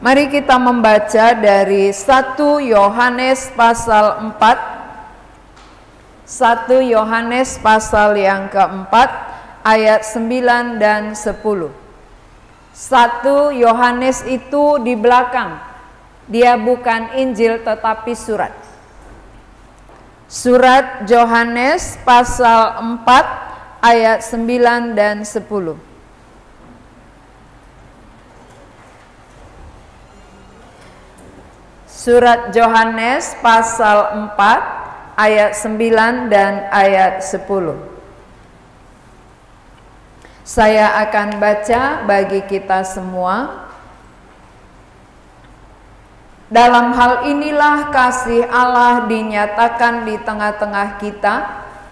Mari kita membaca dari 1 Yohanes pasal 4. 1 Yohanes pasal yang keempat ayat 9 dan 10. 1 Yohanes itu di belakang. Dia bukan Injil tetapi surat. Surat Yohanes pasal 4 ayat 9 dan 10. Surat Yohanes pasal 4 ayat 9 dan ayat 10. Saya akan baca bagi kita semua. Dalam hal inilah kasih Allah dinyatakan di tengah-tengah kita,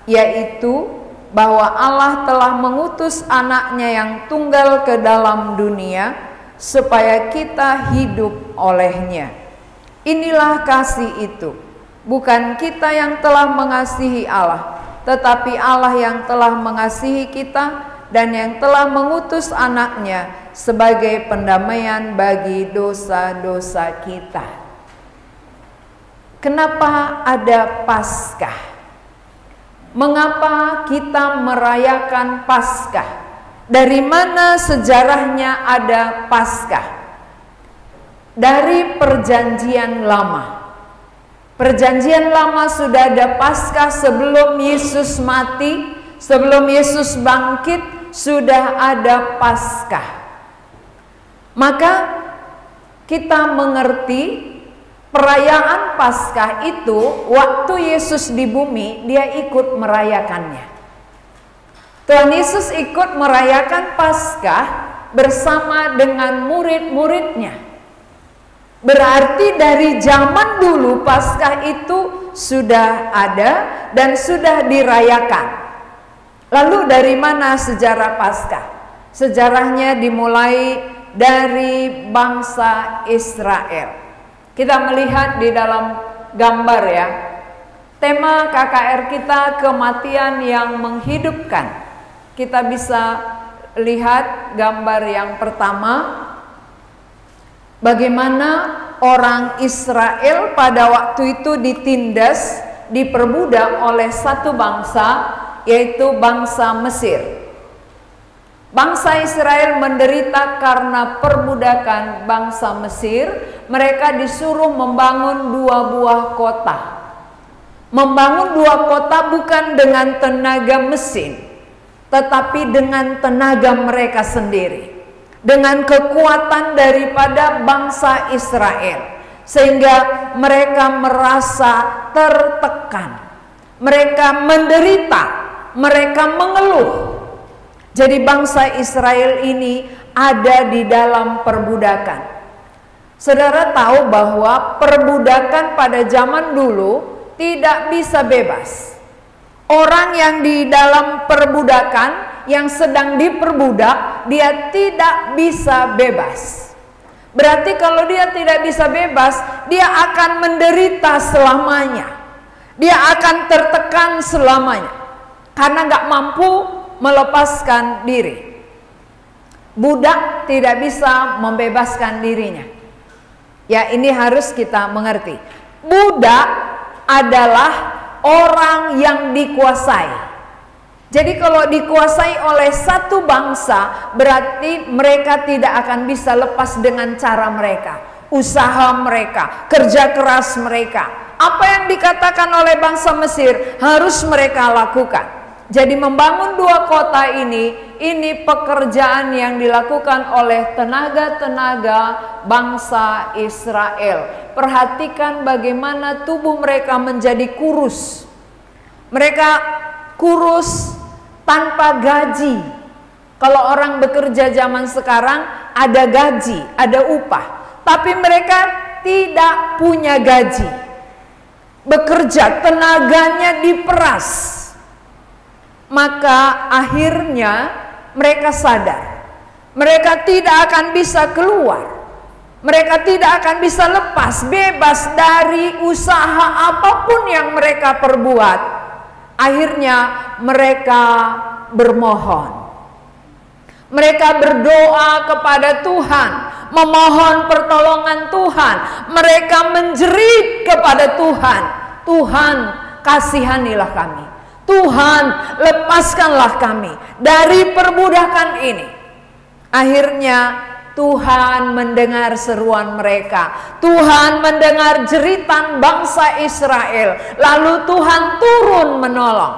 yaitu bahwa Allah telah mengutus anaknya yang tunggal ke dalam dunia supaya kita hidup olehnya. Inilah kasih itu, bukan kita yang telah mengasihi Allah, tetapi Allah yang telah mengasihi kita dan yang telah mengutus anaknya sebagai pendamaian bagi dosa-dosa kita. Kenapa ada Paskah? Mengapa kita merayakan Paskah? Dari mana sejarahnya ada Paskah? Dari Perjanjian Lama. Perjanjian Lama sudah ada Paskah sebelum Yesus mati, sebelum Yesus bangkit, sudah ada Paskah. Maka kita mengerti perayaan Paskah itu waktu Yesus di bumi, dia ikut merayakannya. Tuhan Yesus ikut merayakan Paskah bersama dengan murid-muridnya. Berarti dari zaman dulu Paskah itu sudah ada dan sudah dirayakan. Lalu dari mana sejarah Paskah? Sejarahnya dimulai dari bangsa Israel. Kita melihat di dalam gambar ya. Tema KKR kita kematian yang menghidupkan. Kita bisa lihat gambar yang pertama. Bagaimana orang Israel pada waktu itu ditindas, diperbudak oleh satu bangsa, yaitu bangsa Mesir. Bangsa Israel menderita karena perbudakan bangsa Mesir. Mereka disuruh membangun 2 buah kota. Membangun 2 kota bukan dengan tenaga mesin, tetapi dengan tenaga mereka sendiri. Dengan kekuatan daripada bangsa Israel, sehingga mereka merasa tertekan, mereka menderita, mereka mengeluh. Jadi bangsa Israel ini ada di dalam perbudakan. Saudara tahu bahwa perbudakan pada zaman dulu tidak bisa bebas. Orang yang di dalam perbudakan, yang sedang diperbudak, dia tidak bisa bebas. Berarti kalau dia tidak bisa bebas, dia akan menderita selamanya. Dia akan tertekan selamanya karena nggak mampu melepaskan diri. Budak tidak bisa membebaskan dirinya. Ya, ini harus kita mengerti. Budak adalah orang yang dikuasai. Jadi kalau dikuasai oleh satu bangsa, berarti mereka tidak akan bisa lepas dengan cara mereka, usaha mereka, kerja keras mereka. Apa yang dikatakan oleh bangsa Mesir harus mereka lakukan. Jadi membangun 2 kota ini pekerjaan yang dilakukan oleh tenaga-tenaga bangsa Israel. Perhatikan bagaimana tubuh mereka menjadi kurus. Mereka kurus tanpa gaji. Kalau orang bekerja zaman sekarang ada gaji, ada upah, tapi mereka tidak punya gaji. Bekerja, tenaganya diperas. Maka akhirnya mereka sadar, mereka tidak akan bisa keluar, mereka tidak akan bisa lepas, bebas dari usaha apapun yang mereka perbuat. Akhirnya mereka bermohon, mereka berdoa kepada Tuhan memohon pertolongan Tuhan. Mereka menjerit kepada Tuhan, Tuhan kasihanilah kami, Tuhan lepaskanlah kami dari perbudakan ini. Akhirnya Tuhan mendengar seruan mereka, Tuhan mendengar jeritan bangsa Israel, lalu Tuhan turun menolong.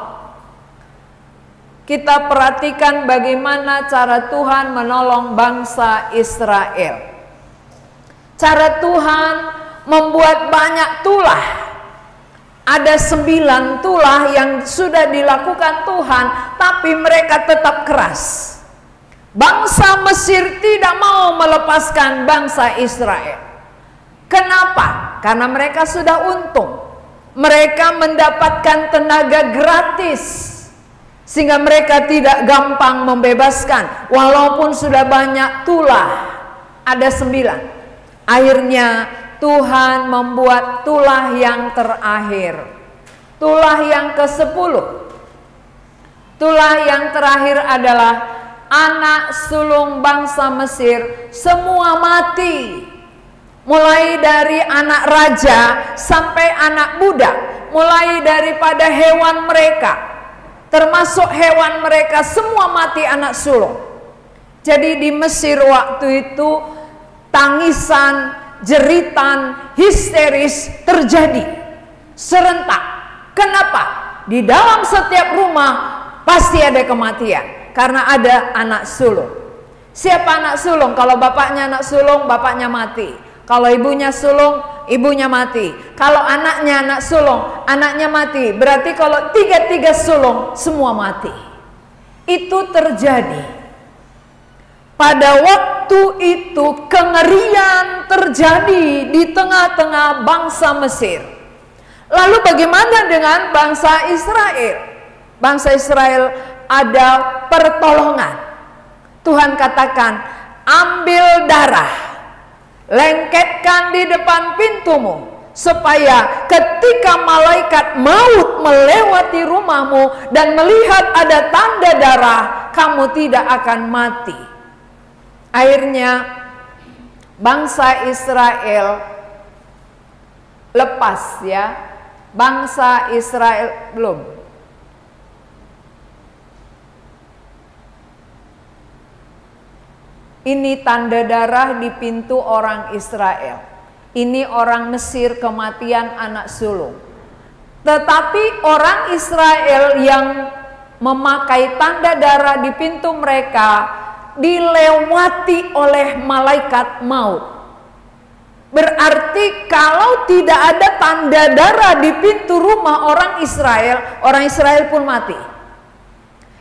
Kita perhatikan bagaimana cara Tuhan menolong bangsa Israel. Cara Tuhan membuat banyak tulah. Ada 9 tulah yang sudah dilakukan Tuhan, tapi mereka tetap keras. Bangsa Mesir tidak mau melepaskan bangsa Israel. Kenapa? Karena mereka sudah untung. Mereka mendapatkan tenaga gratis, sehingga mereka tidak gampang membebaskan. Walaupun sudah banyak tulah, ada 9. Akhirnya Tuhan membuat tulah yang terakhir, tulah yang ke-10. Tulah yang terakhir adalah anak sulung bangsa Mesir semua mati. Mulai dari anak raja sampai anak budak, mulai daripada hewan mereka, termasuk hewan mereka semua mati anak sulung. Jadi di Mesir waktu itu tangisan, jeritan, histeris terjadi serentak. Kenapa? Di dalam setiap rumah pasti ada kematian. Karena ada anak sulung. Siapa anak sulung? Kalau bapaknya anak sulung, bapaknya mati. Kalau ibunya sulung, ibunya mati. Kalau anaknya anak sulung, anaknya mati. Berarti kalau 3 sulung, semua mati. Itu terjadi. Pada waktu itu kengerian terjadi di tengah-tengah bangsa Mesir. Lalu bagaimana dengan bangsa Israel? Bangsa Israel ada pertolongan. Tuhan katakan, ambil darah, lengketkan di depan pintumu, supaya ketika malaikat maut melewati rumahmu dan melihat ada tanda darah, kamu tidak akan mati. Akhirnya bangsa Israel lepas, ya. Bangsa Israel belum. Ini tanda darah di pintu orang Israel. Ini orang Mesir kematian anak sulung. Tetapi orang Israel yang memakai tanda darah di pintu mereka dilewati oleh malaikat maut. Berarti kalau tidak ada tanda darah di pintu rumah orang Israel pun mati.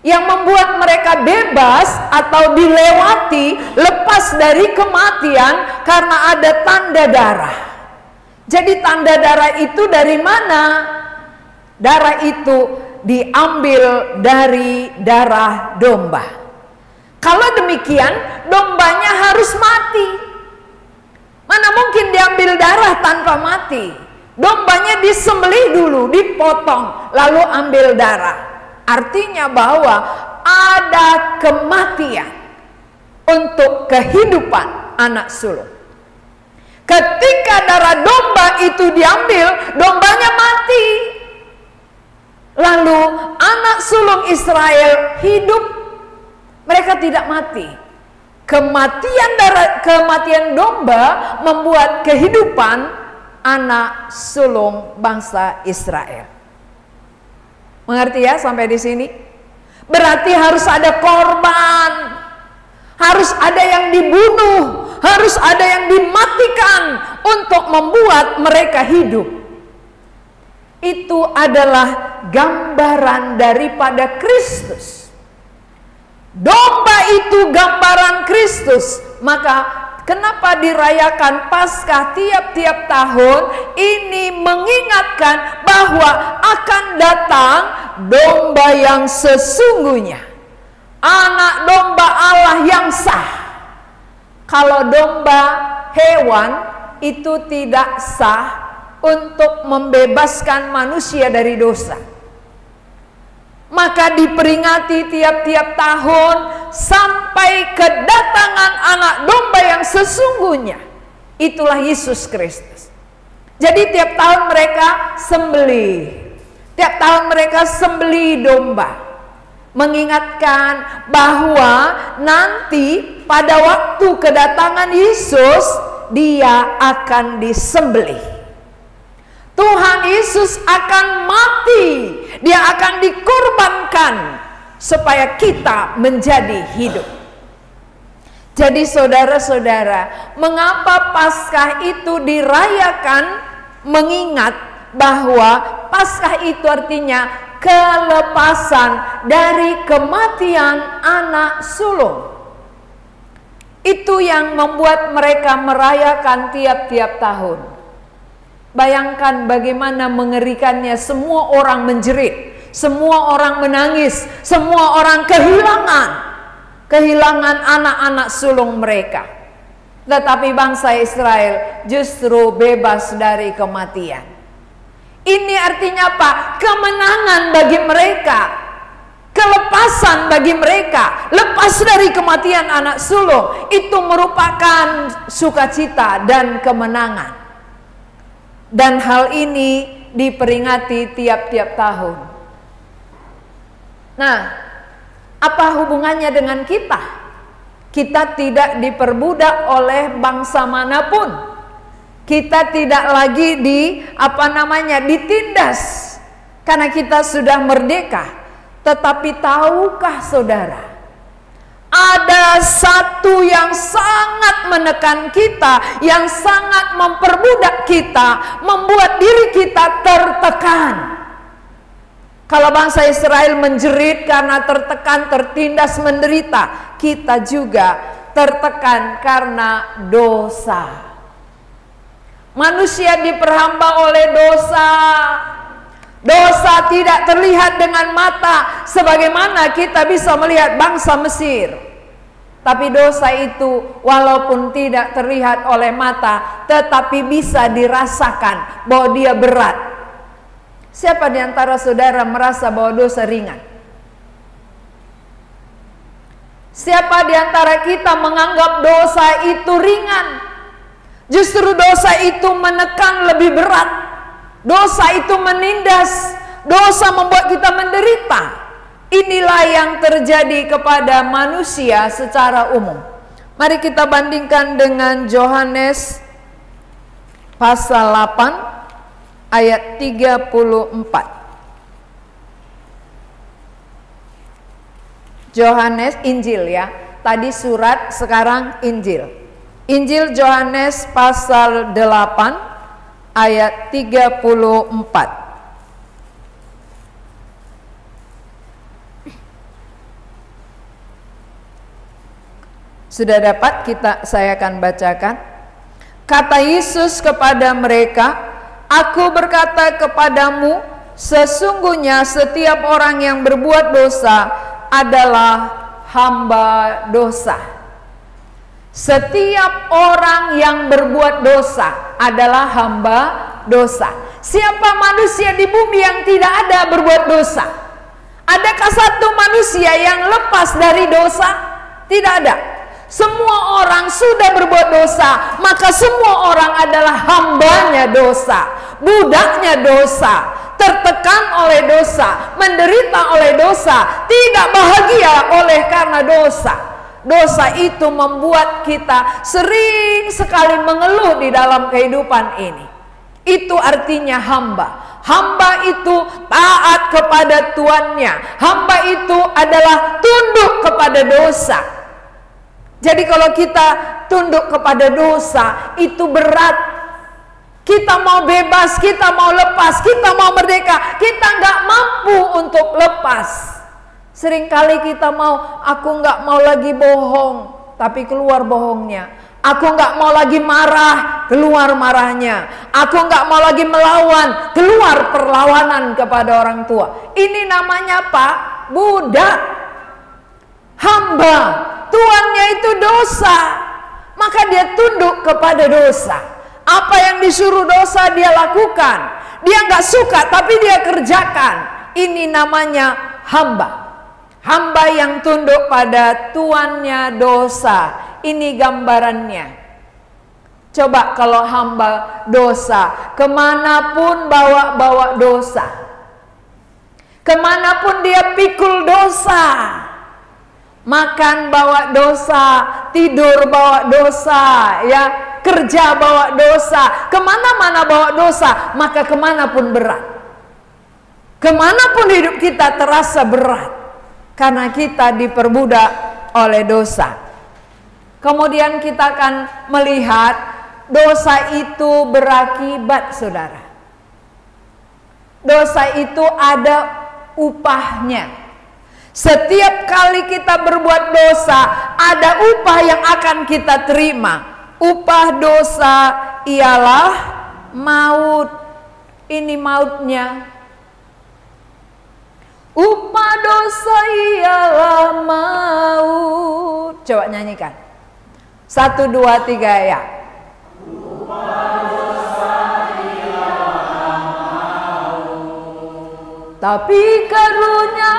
Yang membuat mereka bebas atau dilewati, lepas dari kematian karena ada tanda darah. Jadi tanda darah itu dari mana? Darah itu diambil dari darah domba. Kalau demikian, dombanya harus mati. Mana mungkin diambil darah tanpa mati? Dombanya disembelih dulu, dipotong, lalu ambil darah. Artinya bahwa ada kematian untuk kehidupan anak sulung. Ketika darah domba itu diambil, dombanya mati. Lalu anak sulung Israel hidup, mereka tidak mati. Kematian domba membuat kehidupan anak sulung bangsa Israel. Mengerti ya sampai di sini? Berarti harus ada korban, harus ada yang dibunuh, harus ada yang dimatikan untuk membuat mereka hidup. Itu adalah gambaran daripada Kristus. Domba itu gambaran Kristus. Maka kenapa dirayakan Paskah tiap-tiap tahun? Ini mengingatkan bahwa akan datang domba yang sesungguhnya, anak domba Allah yang sah. Kalau domba hewan itu tidak sah untuk membebaskan manusia dari dosa. Maka diperingati tiap-tiap tahun sampai kedatangan anak domba yang sesungguhnya. Itulah Yesus Kristus. Jadi tiap tahun mereka sembelih. Tiap tahun mereka sembelih domba. Mengingatkan bahwa nanti pada waktu kedatangan Yesus, dia akan disembelih. Tuhan Yesus akan mati, dia akan dikorbankan supaya kita menjadi hidup. Jadi saudara-saudara, mengapa Paskah itu dirayakan? Mengingat bahwa Paskah itu artinya kelepasan dari kematian anak sulung. Itu yang membuat mereka merayakan tiap-tiap tahun. Bayangkan bagaimana mengerikannya, semua orang menjerit, semua orang menangis, semua orang kehilangan anak-anak sulung mereka. Tetapi bangsa Israel justru bebas dari kematian. Ini artinya apa? Kemenangan bagi mereka, kelepasan bagi mereka, lepas dari kematian anak sulung. Itu merupakan sukacita dan kemenangan. Dan hal ini diperingati tiap-tiap tahun. Nah, apa hubungannya dengan kita? Kita tidak diperbudak oleh bangsa manapun. Kita tidak lagi ditindas karena kita sudah merdeka. Tetapi tahukah saudara, ada satu yang sangat menekan kita, yang sangat memperbudak kita, membuat diri kita tertekan. Kalau bangsa Israel menjerit karena tertekan, tertindas, menderita, kita juga tertekan karena dosa. Manusia diperhamba oleh dosa. Dosa tidak terlihat dengan mata sebagaimana kita bisa melihat bangsa Mesir. Tapi dosa itu walaupun tidak terlihat oleh mata, tetapi bisa dirasakan bahwa dia berat. Siapa di antara saudara merasa bahwa dosa ringan? Siapa di antara kita menganggap dosa itu ringan? Justru dosa itu menekan lebih berat. Dosa itu menindas. Dosa membuat kita menderita. Inilah yang terjadi kepada manusia secara umum. Mari kita bandingkan dengan Yohanes pasal 8 ayat 34. Yohanes, Injil ya. Tadi surat, sekarang Injil. Injil Yohanes pasal 8 ayat 34. Sudah dapat? Saya akan bacakan. Kata Yesus kepada mereka, "Aku berkata kepadamu, sesungguhnya setiap orang yang berbuat dosa adalah hamba dosa." Setiap orang yang berbuat dosa adalah hamba dosa. Siapa manusia di bumi yang tidak ada berbuat dosa? Adakah satu manusia yang lepas dari dosa? Tidak ada. Semua orang sudah berbuat dosa, maka semua orang adalah hambanya dosa, budaknya dosa, tertekan oleh dosa, menderita oleh dosa, tidak bahagia oleh karena dosa. Dosa itu membuat kita sering sekali mengeluh di dalam kehidupan ini. Itu artinya hamba. Hamba itu taat kepada tuannya. Hamba itu adalah tunduk kepada dosa. Jadi kalau kita tunduk kepada dosa, itu berat. Kita mau bebas, kita mau lepas, kita mau merdeka, kita nggak mampu untuk lepas. Seringkali kita mau, aku nggak mau lagi bohong, tapi keluar bohongnya. Aku nggak mau lagi marah, keluar marahnya. Aku nggak mau lagi melawan, keluar perlawanan kepada orang tua. Ini namanya apa? Budak, hamba. Tuannya itu dosa, maka dia tunduk kepada dosa. Apa yang disuruh dosa dia lakukan. Dia nggak suka tapi dia kerjakan. Ini namanya hamba yang tunduk pada tuannya dosa. Ini gambarannya. Coba kalau hamba dosa, kemanapun bawa dosa, kemanapun dia pikul dosa, makan bawa dosa, tidur bawa dosa, ya, kerja bawa dosa, kemana-mana bawa dosa, maka kemanapun berat. Kemanapun hidup kita terasa berat, karena kita diperbudak oleh dosa. Kemudian kita akan melihat dosa itu berakibat, saudara. Dosa itu ada upahnya. Setiap kali kita berbuat dosa, ada upah yang akan kita terima. Upah dosa ialah maut. Ini mautnya. Upah dosa ialah maut. Coba nyanyikan. 1, 2, 3 ya. Upah dosa ialah maut, tapi karunia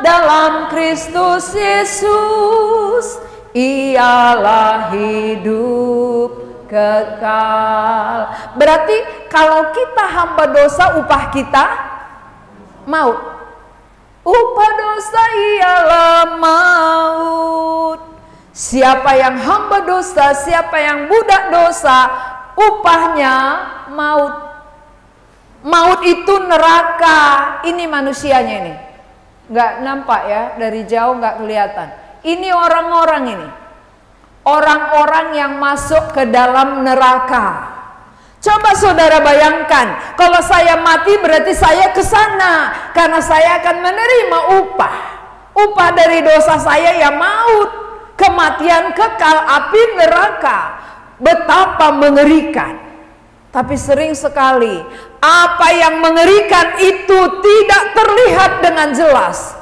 dalam Kristus Yesus ialah hidup kekal. Berarti kalau kita hamba dosa, upah kita maut. Upah dosa ialah maut. Siapa yang hamba dosa, siapa yang budak dosa, upahnya maut. Maut itu neraka. Ini manusianya ini. Nggak nampak ya, dari jauh nggak kelihatan. Ini orang-orang ini. Orang-orang yang masuk ke dalam neraka. Coba saudara bayangkan, kalau saya mati berarti saya ke sana, karena saya akan menerima upah. Upah dari dosa saya ya maut. Kematian kekal, api neraka. Betapa mengerikan. Tapi sering sekali apa yang mengerikan itu tidak terlihat dengan jelas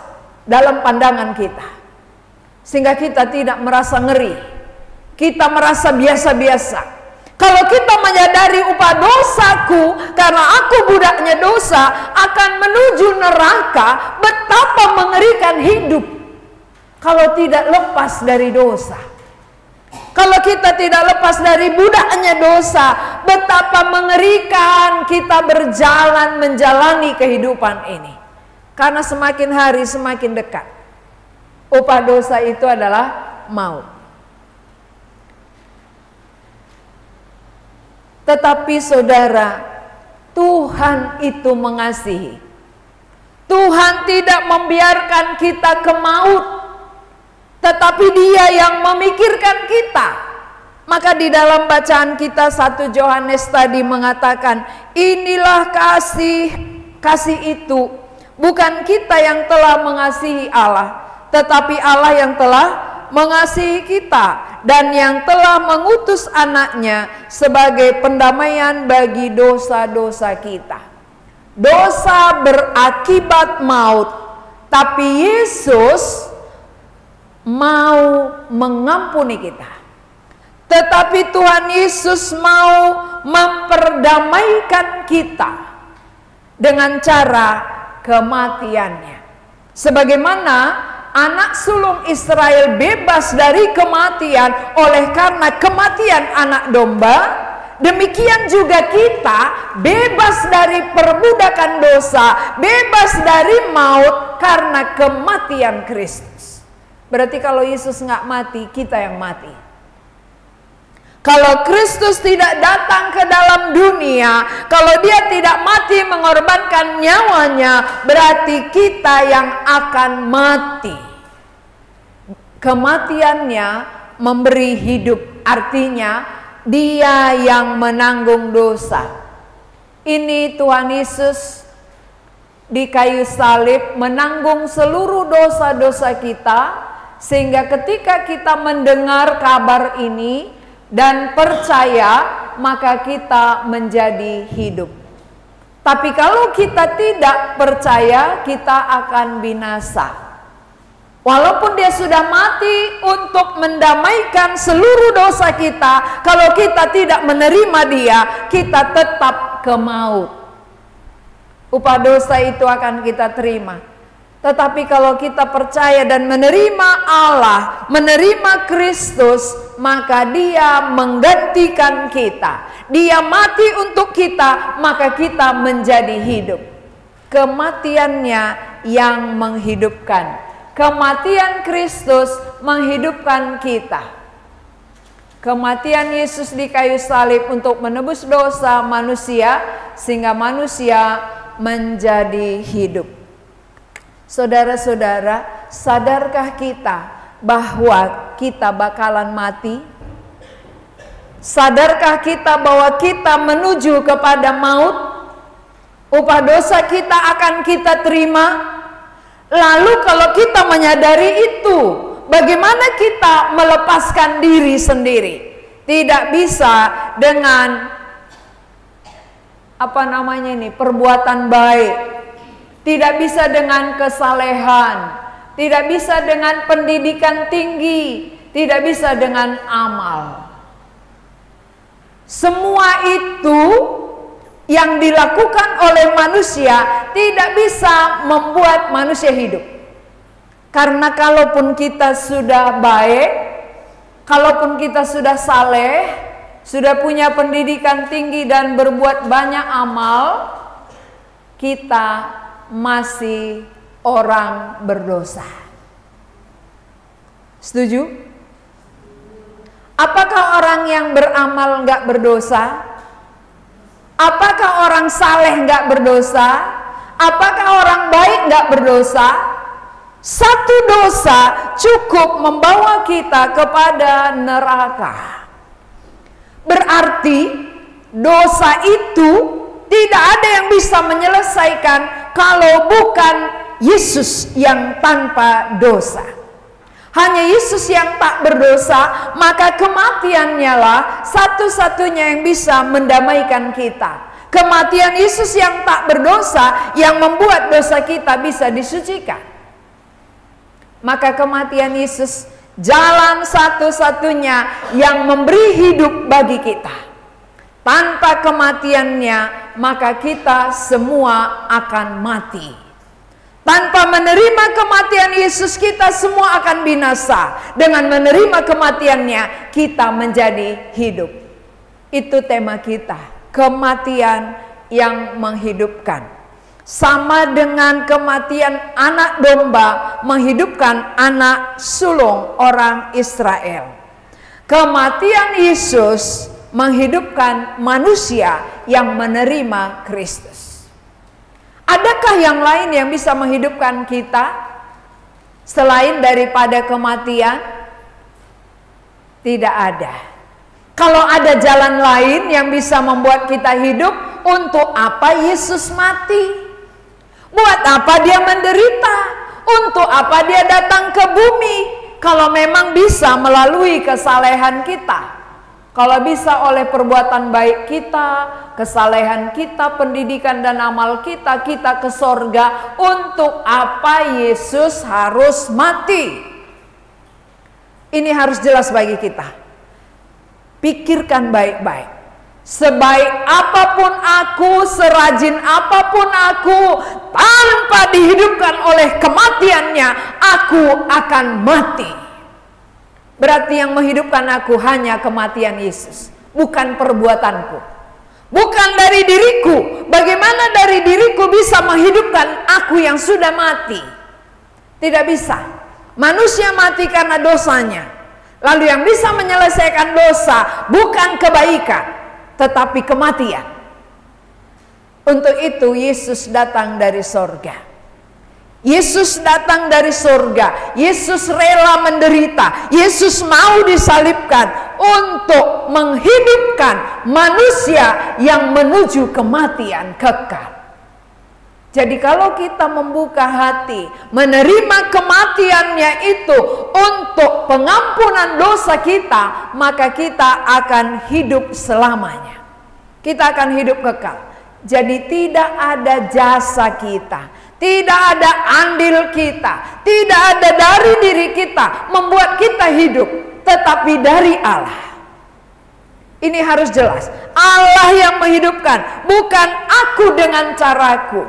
dalam pandangan kita, sehingga kita tidak merasa ngeri. Kita merasa biasa-biasa. Kalau kita menyadari upah dosaku, karena aku budaknya dosa, akan menuju neraka, betapa mengerikan hidup kalau tidak lepas dari dosa. Kalau kita tidak lepas dari budaknya dosa, betapa mengerikan kita berjalan menjalani kehidupan ini. Karena semakin hari semakin dekat. Upah dosa itu adalah maut. Tetapi saudara, Tuhan itu mengasihi. Tuhan tidak membiarkan kita ke maut, tetapi Dia yang memikirkan kita. Maka di dalam bacaan kita 1 Yohanes tadi mengatakan, inilah kasih itu, bukan kita yang telah mengasihi Allah, tetapi Allah yang telah mengasihi kita dan yang telah mengutus anaknya sebagai pendamaian bagi dosa-dosa kita. Dosa berakibat maut, tapi Yesus mau mengampuni kita. Tetapi Tuhan Yesus mau memperdamaikan kita dengan cara kematiannya. Sebagaimana anak sulung Israel bebas dari kematian oleh karena kematian anak domba, demikian juga kita bebas dari perbudakan dosa, bebas dari maut karena kematian Kristus. Berarti kalau Yesus nggak mati, kita yang mati. Kalau Kristus tidak datang ke dalam dunia, kalau Dia tidak mati mengorbankan nyawanya, berarti kita yang akan mati. Kematiannya memberi hidup, artinya Dia yang menanggung dosa. Ini Tuhan Yesus di kayu salib menanggung seluruh dosa-dosa kita, sehingga ketika kita mendengar kabar ini dan percaya, maka kita menjadi hidup. Tapi kalau kita tidak percaya, kita akan binasa. Walaupun Dia sudah mati untuk mendamaikan seluruh dosa kita, kalau kita tidak menerima Dia, kita tetap ke maut. Upah dosa itu akan kita terima. Tetapi kalau kita percaya dan menerima Allah, menerima Kristus, maka Dia menggantikan kita. Dia mati untuk kita, maka kita menjadi hidup. Kematiannya yang menghidupkan. Kematian Kristus menghidupkan kita. Kematian Yesus di kayu salib untuk menebus dosa manusia, sehingga manusia menjadi hidup. Saudara-saudara, sadarkah kita bahwa kita bakalan mati? Sadarkah kita bahwa kita menuju kepada maut? Upah dosa kita akan kita terima? Lalu kalau kita menyadari itu, bagaimana kita melepaskan diri sendiri? Tidak bisa dengan perbuatan baik. Tidak bisa dengan kesalehan, tidak bisa dengan pendidikan tinggi, tidak bisa dengan amal. Semua itu yang dilakukan oleh manusia tidak bisa membuat manusia hidup. Karena kalaupun kita sudah baik, kalaupun kita sudah saleh, sudah punya pendidikan tinggi dan berbuat banyak amal, kita masih orang berdosa. Setuju? Apakah orang yang beramal nggak berdosa? Apakah orang saleh nggak berdosa? Apakah orang baik nggak berdosa? Satu dosa cukup membawa kita kepada neraka. Berarti dosa itu tidak ada yang bisa menyelesaikan kalau bukan Yesus yang tanpa dosa. Hanya Yesus yang tak berdosa, maka kematiannya lah satu-satunya yang bisa mendamaikan kita. Kematian Yesus yang tak berdosa yang membuat dosa kita bisa disucikan. Maka kematian Yesus jalan satu-satunya yang memberi hidup bagi kita. Tanpa kematiannya, maka kita semua akan mati. Tanpa menerima kematian Yesus, kita semua akan binasa. Dengan menerima kematiannya, kita menjadi hidup. Itu tema kita, kematian yang menghidupkan. Sama dengan kematian anak domba menghidupkan anak sulung orang Israel. Kematian Yesus menghidupkan manusia yang menerima Kristus. Adakah yang lain yang bisa menghidupkan kita selain daripada kematian? Tidak ada. Kalau ada jalan lain yang bisa membuat kita hidup, untuk apa Yesus mati? Buat apa Dia menderita? Untuk apa Dia datang ke bumi? Kalau memang bisa melalui kesalehan kita. Kalau bisa oleh perbuatan baik kita, kesalehan kita, pendidikan dan amal kita, kita ke sorga. Untuk apa Yesus harus mati? Ini harus jelas bagi kita. Pikirkan baik-baik. Sebaik apapun aku, serajin apapun aku, tanpa dihidupkan oleh kematiannya, aku akan mati. Berarti yang menghidupkan aku hanya kematian Yesus, bukan perbuatanku, bukan dari diriku. Bagaimana dari diriku bisa menghidupkan aku yang sudah mati? Tidak bisa. Manusia mati karena dosanya. Lalu yang bisa menyelesaikan dosa bukan kebaikan, tetapi kematian. Untuk itu Yesus datang dari sorga. Yesus datang dari surga. Yesus rela menderita. Yesus mau disalibkan untuk menghidupkan manusia yang menuju kematian kekal. Jadi kalau kita membuka hati, menerima kematiannya itu untuk pengampunan dosa kita, maka kita akan hidup selamanya. Kita akan hidup kekal. Jadi tidak ada jasa kita, tidak ada andil kita, tidak ada dari diri kita membuat kita hidup, tetapi dari Allah. Ini harus jelas. Allah yang menghidupkan, bukan aku dengan caraku.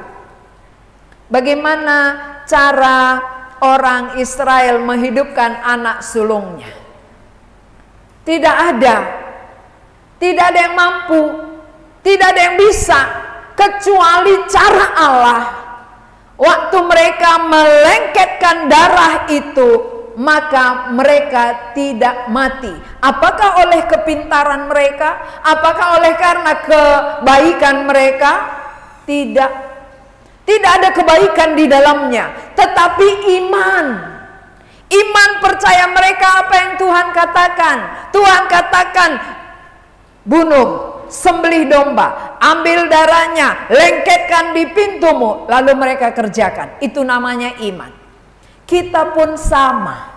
Bagaimana cara orang Israel menghidupkan anak sulungnya. Tidak ada yang mampu, tidak ada yang bisa kecuali cara Allah. Waktu mereka melengketkan darah itu, maka mereka tidak mati. Apakah oleh kepintaran mereka? Apakah oleh karena kebaikan mereka? Tidak. Tidak ada kebaikan di dalamnya, tetapi iman. Iman percaya mereka apa yang Tuhan katakan. Tuhan katakan, bunuh, sembelih domba, ambil darahnya, lengketkan di pintumu, lalu mereka kerjakan. Itu namanya iman. Kita pun sama.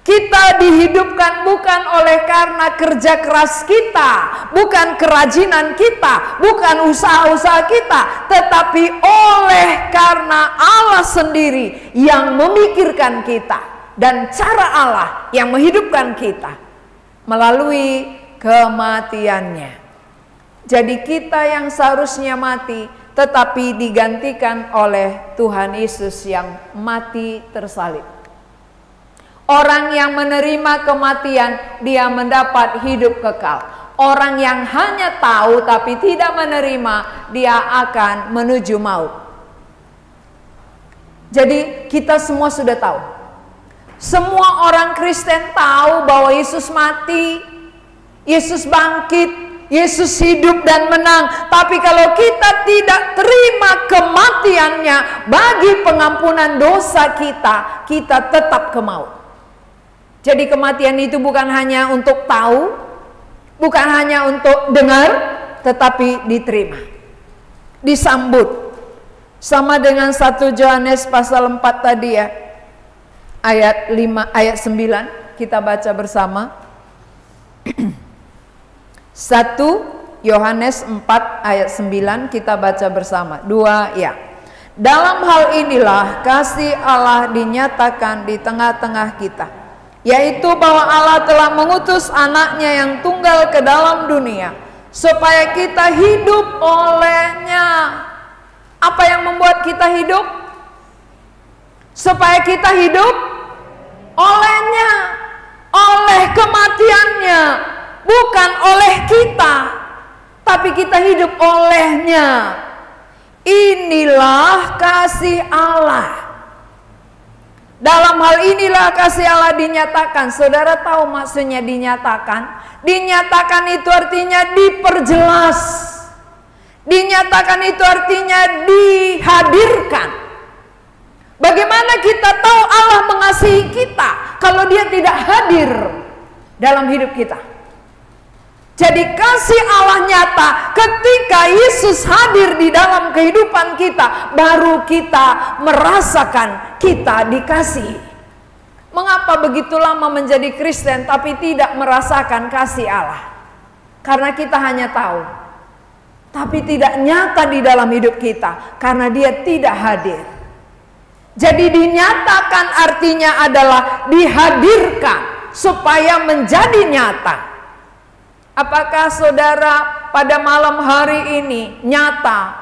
Kita dihidupkan bukan oleh karena kerja keras kita, bukan kerajinan kita, bukan usaha-usaha kita, tetapi oleh karena Allah sendiri yang memikirkan kita, dan cara Allah yang menghidupkan kita melalui kematiannya. Jadi kita yang seharusnya mati, tetapi digantikan oleh Tuhan Yesus yang mati tersalib. Orang yang menerima kematian, dia mendapat hidup kekal. Orang yang hanya tahu tapi tidak menerima, dia akan menuju maut. Jadi kita semua sudah tahu. Semua orang Kristen tahu bahwa Yesus mati, Yesus bangkit, Yesus hidup dan menang. Tapi kalau kita tidak terima kematiannya bagi pengampunan dosa kita, kita tetap ke maut. Jadi kematian itu bukan hanya untuk tahu, bukan hanya untuk dengar, tetapi diterima, disambut. Sama dengan 1 Yohanes pasal 4 tadi ya, ayat 5, ayat 9, kita baca bersama. 1 Yohanes 4 ayat 9 kita baca bersama. 2 ya. Dalam hal inilah kasih Allah dinyatakan di tengah-tengah kita, yaitu bahwa Allah telah mengutus anaknya yang tunggal ke dalam dunia supaya kita hidup olehnya. Apa yang membuat kita hidup? Supaya kita hidup olehnya, oleh kematiannya, bukan oleh kita, tapi kita hidup olehnya. Inilah kasih Allah. Dalam hal inilah kasih Allah dinyatakan. Saudara tahu maksudnya dinyatakan? Dinyatakan itu artinya diperjelas. Dinyatakan itu artinya dihadirkan. Bagaimana kita tahu Allah mengasihi kita kalau dia tidak hadir dalam hidup kita? Jadi kasih Allah nyata ketika Yesus hadir di dalam kehidupan kita, baru kita merasakan kita dikasihi. Mengapa begitu lama menjadi Kristen tapi tidak merasakan kasih Allah? Karena kita hanya tahu, tapi tidak nyata di dalam hidup kita karena dia tidak hadir. Jadi dinyatakan artinya adalah dihadirkan supaya menjadi nyata. Apakah saudara pada malam hari ini nyata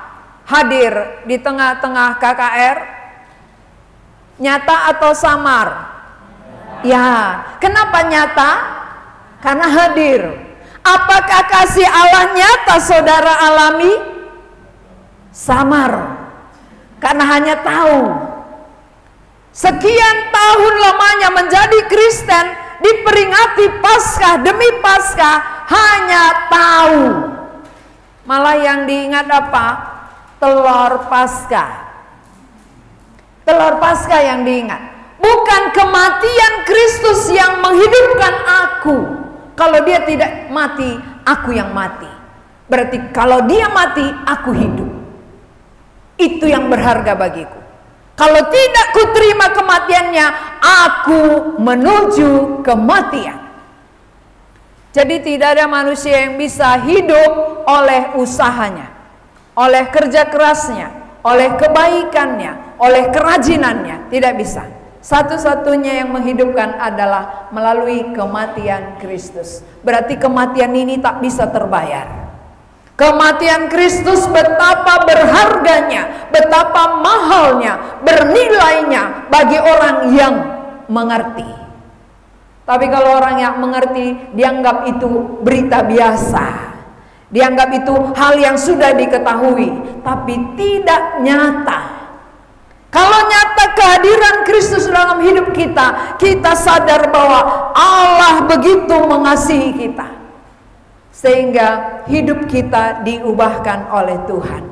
hadir di tengah-tengah KKR? Nyata atau samar? Ya, kenapa nyata? Karena hadir. Apakah kasih Allah nyata saudara alami? Samar. Karena hanya tahu. Sekian tahun lamanya menjadi Kristen, diperingati Paskah demi Paskah, hanya tahu. Malah yang diingat apa? Telur Paskah. Telur Paskah yang diingat. Bukan kematian Kristus yang menghidupkan aku. Kalau dia tidak mati, aku yang mati. Berarti kalau dia mati, aku hidup. Itu yang berharga bagiku. Kalau tidak kuterima kematiannya, aku menuju kematian. Jadi tidak ada manusia yang bisa hidup oleh usahanya, oleh kerja kerasnya, oleh kebaikannya, oleh kerajinannya. Tidak bisa. Satu-satunya yang menghidupkan adalah melalui kematian Kristus. Berarti kematian ini tak bisa terbayar. Kematian Kristus betapa berharganya, betapa mahalnya, bernilainya bagi orang yang mengerti. Tapi kalau orang yang mengerti, dianggap itu berita biasa, dianggap itu hal yang sudah diketahui, tapi tidak nyata. Kalau nyata kehadiran Kristus dalam hidup kita, kita sadar bahwa Allah begitu mengasihi kita, sehingga hidup kita diubahkan oleh Tuhan.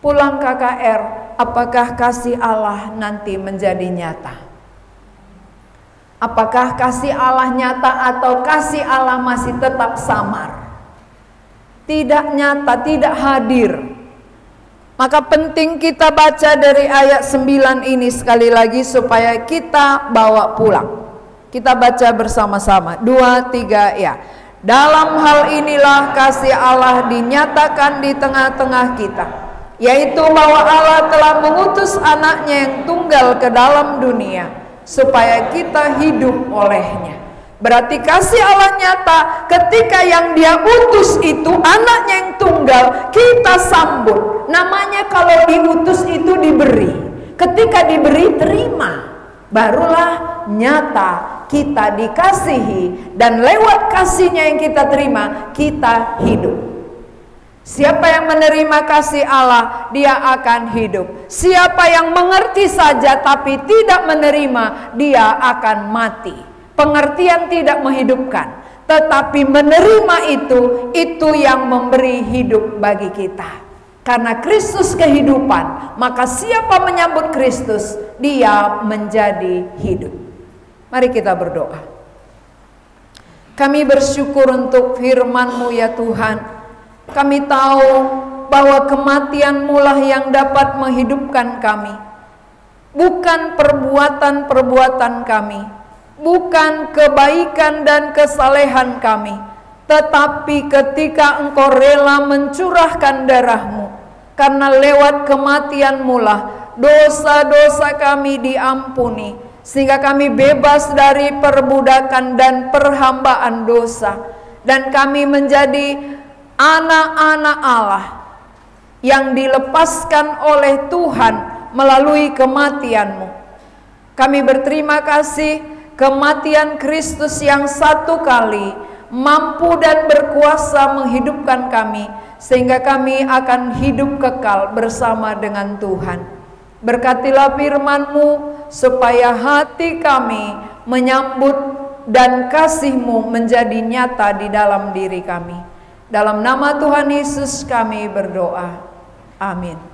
Pulang KKR, apakah kasih Allah nanti menjadi nyata? Apakah kasih Allah nyata atau kasih Allah masih tetap samar? Tidak nyata, tidak hadir. Maka penting kita baca dari ayat 9 ini sekali lagi supaya kita bawa pulang. Kita baca bersama-sama. 2, 3 ya. Dalam hal inilah kasih Allah dinyatakan di tengah-tengah kita, yaitu bahwa Allah telah mengutus anaknya yang tunggal ke dalam dunia supaya kita hidup olehnya. Berarti kasih Allah nyata ketika yang dia utus itu anaknya yang tunggal, kita sambut. Namanya kalau diutus itu diberi. Ketika diberi, terima. Barulah nyata kita dikasihi, dan lewat kasihnya yang kita terima, kita hidup. Siapa yang menerima kasih Allah, dia akan hidup. Siapa yang mengerti saja tapi tidak menerima, dia akan mati. Pengertian tidak menghidupkan, tetapi menerima itu yang memberi hidup bagi kita. Karena Kristus kehidupan, maka siapa menyambut Kristus, dia menjadi hidup. Mari kita berdoa. Kami bersyukur untuk firman-Mu ya Tuhan. Kami tahu bahwa kematian-Mu lah yang dapat menghidupkan kami. Bukan perbuatan-perbuatan kami, bukan kebaikan dan kesalehan kami, tetapi ketika Engkau rela mencurahkan darah-Mu, karena lewat kematian-Mu lah dosa-dosa kami diampuni, sehingga kami bebas dari perbudakan dan perhambaan dosa, dan kami menjadi anak-anak Allah yang dilepaskan oleh Tuhan melalui kematian-Mu. Kami berterima kasih kematian Kristus yang satu kali mampu dan berkuasa menghidupkan kami, sehingga kami akan hidup kekal bersama dengan Tuhan. Berkatilah firman-Mu supaya hati kami menyambut dan kasih-Mu menjadi nyata di dalam diri kami. Dalam nama Tuhan Yesus kami berdoa. Amin.